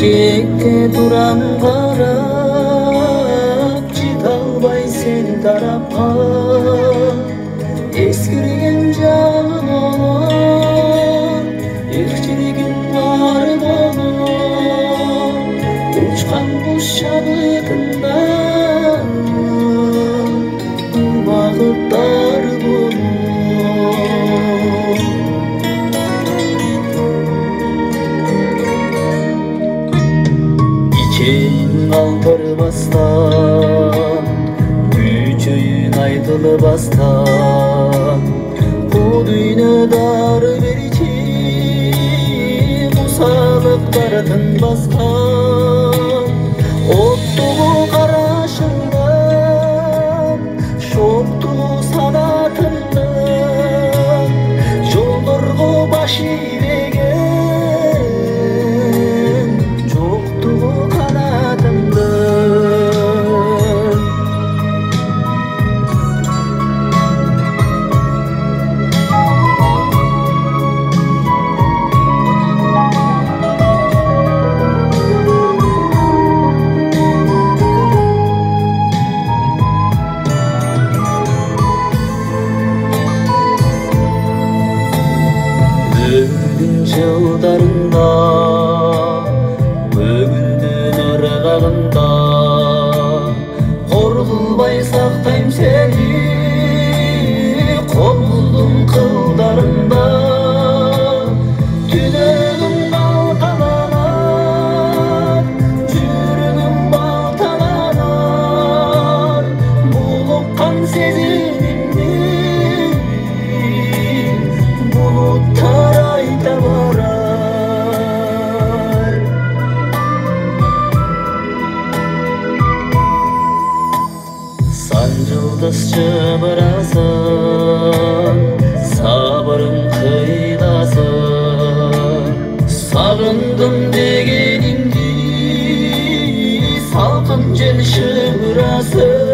Жиекке турам карап, жете албай сени тарапка. Ескирген жагы болор, ирчилигин бары болор. Учкан куш шабытында убакыттар болор. Ичейин алтырбастан, күйчөйүн айтылбастан, бу дүйнөдары берчи кусалыктар тынбастан. Оттугу карашыңдан, шоктугу санатыңдан, жолдорго баш ийбеген, жоктугу канатыңдан. Ömрүн жылдарында, көңүлдүн ыргагында, кор кылбай сактайм сени колдун кылдарында. Түнөгүм балталанар, жүрөгүм балталанар, булуккан сезимимди булуттар айта барар. Сан жылдыз чыбырасың, сабырың кыйдасың. Сагындым дегениңди, салкын жел шыбырасың.